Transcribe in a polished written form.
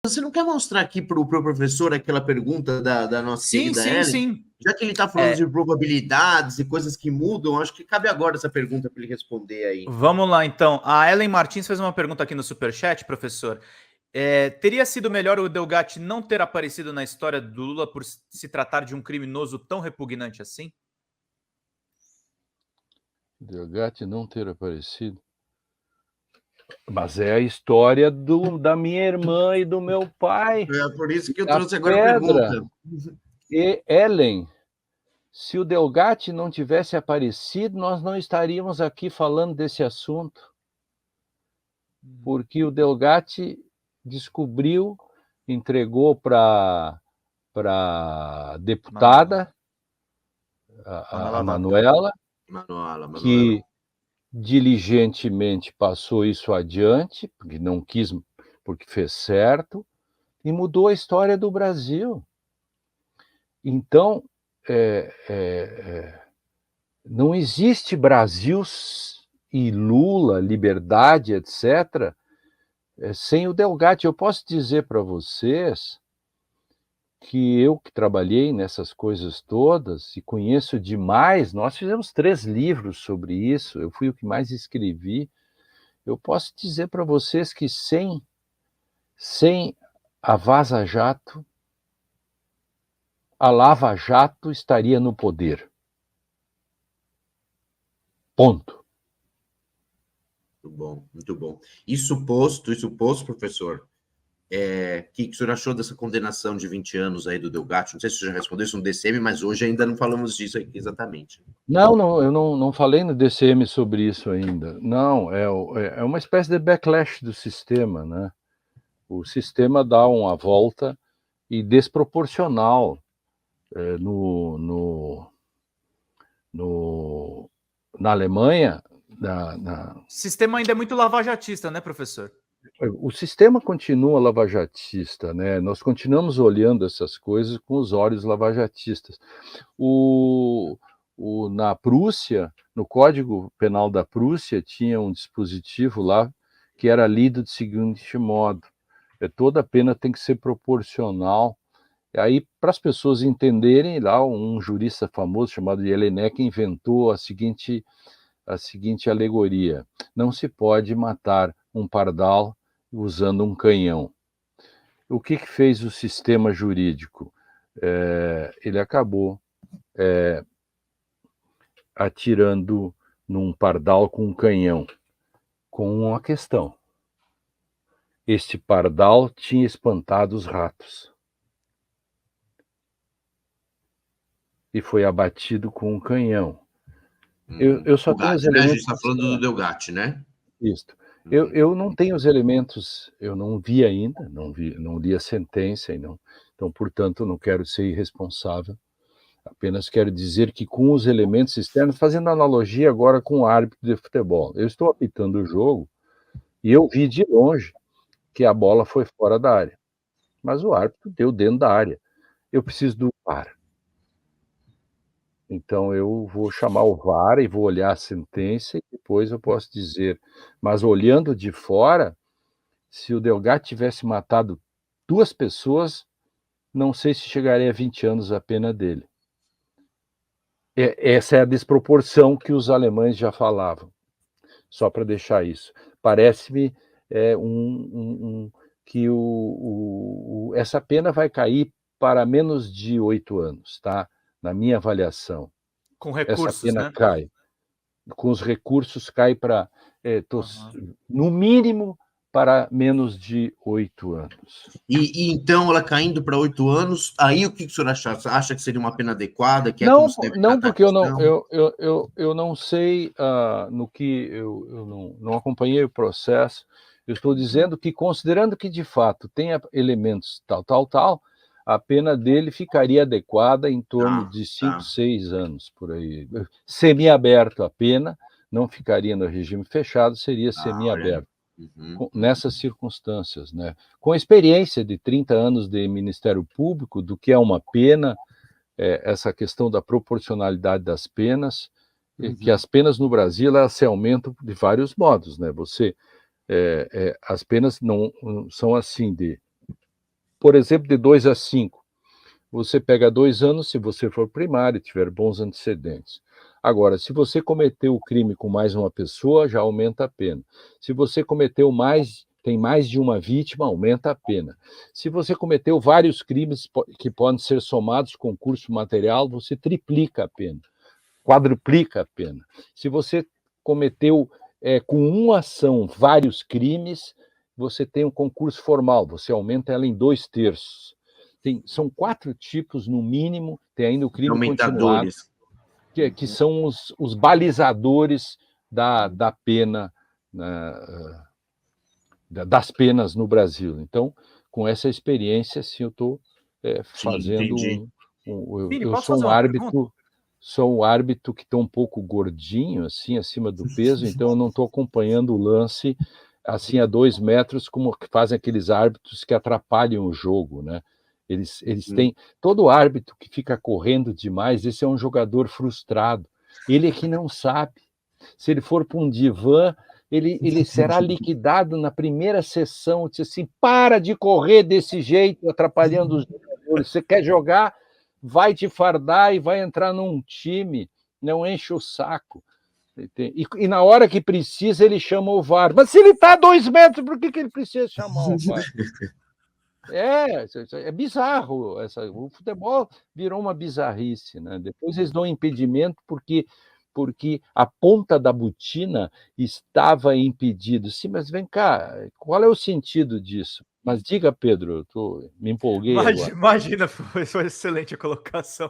você não quer mostrar aqui para o professor aquela pergunta da nossa Sim, querida sim, Ellen? sim. Já que ele está falando de probabilidades e coisas que mudam, acho que cabe agora essa pergunta para ele responder aí. Vamos lá, então. A Ellen Martins fez uma pergunta aqui no Superchat, professor. Teria sido melhor o Delgatti não ter aparecido na história do Lula por se tratar de um criminoso tão repugnante assim? Delgatti não ter aparecido? Mas é a história da minha irmã e do meu pai. É por isso que eu A trouxe agora a pedra. pergunta. E Ellen, se o Delgatti não tivesse aparecido, nós não estaríamos aqui falando desse assunto. Porque o Delgatti descobriu, entregou para a deputada, a Manuela, que diligentemente passou isso adiante, porque não quis, porque fez certo, e mudou a história do Brasil. Então, não existe Brasil e Lula, liberdade, etc., sem o Delgatti. Eu posso dizer para vocês que eu que trabalhei nessas coisas todas e conheço demais, nós fizemos 3 livros sobre isso, eu fui o que mais escrevi. Eu posso dizer para vocês que sem a Vaza Jato, a Lava Jato estaria no poder. Ponto. Muito bom, muito bom. Isso posto, professor, o que o senhor achou dessa condenação de 20 anos aí do Delgatti? Não sei se o senhor já respondeu isso no DCM, mas hoje ainda não falamos disso aqui exatamente. Não, eu não falei no DCM sobre isso ainda. Não, é uma espécie de backlash do sistema, né? O sistema dá uma volta e desproporcional na Alemanha. O sistema ainda é muito lavajatista, né, professor? O sistema continua lavajatista, né? Nós continuamos olhando essas coisas com os olhos lavajatistas. Na Prússia, no Código Penal da Prússia, tinha um dispositivo lá que era lido de seguinte modo: toda pena tem que ser proporcional. E aí, para as pessoas entenderem, lá um jurista famoso chamado Jelinek inventou a seguinte alegoria: não se pode matar um pardal usando um canhão. O que fez o sistema jurídico? Ele acabou atirando num pardal com um canhão, com uma questão: este pardal tinha espantado os ratos e foi abatido com um canhão. Eu só tenho os elementos. A gente está falando do Delgatti, né? Isso. Eu não tenho os elementos, eu não vi ainda, não li a sentença, então, portanto, não quero ser irresponsável. Apenas quero dizer que com os elementos externos, fazendo analogia agora com o árbitro de futebol, eu estou apitando o jogo e eu vi de longe que a bola foi fora da área, mas o árbitro deu dentro da área. Eu preciso do VAR. Então eu vou chamar o VAR e vou olhar a sentença e depois eu posso dizer. Mas olhando de fora, se o Delgatti tivesse matado 2 pessoas, não sei se chegaria a 20 anos a pena dele. Essa é a desproporção que os alemães já falavam. Só para deixar isso. Parece-me que essa pena vai cair para menos de 8 anos, tá? Na minha avaliação. Com recursos, essa pena, né? Cai. Com os recursos cai para, no mínimo, para menos de 8 anos. E então, ela caindo para 8 anos, aí o que o senhor acha? Você acha que seria uma pena adequada? Que não, não, porque eu não sei no que eu não acompanhei o processo. Eu estou dizendo que, considerando que de fato tenha elementos tal, a pena dele ficaria adequada em torno de 5, 6 anos, por aí. Semiaberto a pena, não ficaria no regime fechado, seria semiaberto. Nessas circunstâncias, né? Com a experiência de 30 anos de Ministério Público, do que é uma pena, essa questão da proporcionalidade das penas, que as penas no Brasil elas se aumentam de vários modos, né? As penas não são assim de por exemplo, de 2 a 5. Você pega 2 anos se você for primário e tiver bons antecedentes. Agora, se você cometeu o crime com mais uma pessoa, já aumenta a pena. Se você cometeu tem mais de uma vítima, aumenta a pena. Se você cometeu vários crimes que podem ser somados com curso material, você triplica a pena, quadruplica a pena. Se você cometeu com uma ação vários crimes, você tem um concurso formal, você aumenta ela em 2/3. São 4 tipos, no mínimo, tem ainda o crime continuado, que são os balizadores da pena, das penas no Brasil. Então, com essa experiência, sim, eu estou fazendo eu sou um árbitro que estou um pouco gordinho, assim, acima do peso, então eu não estou acompanhando o lance assim a 2 metros, como fazem aqueles árbitros que atrapalham o jogo, né? Eles têm... Todo árbitro que fica correndo demais, esse é um jogador frustrado. Ele é que não sabe. Se ele for para um divã, ele será liquidado na primeira sessão. Diz assim, para de correr desse jeito, atrapalhando os jogadores. Você quer jogar, vai te fardar e vai entrar num time. Não enche o saco. E na hora que precisa, ele chama o VAR. Mas se ele está a 2 metros, por que ele precisa chamar o VAR? É bizarro. O futebol virou uma bizarrice, né? Depois eles dão impedimento porque a ponta da botina estava impedido. Sim, mas vem cá, qual é o sentido disso? Mas diga, Pedro, me empolguei agora. Imagina, foi excelente a colocação.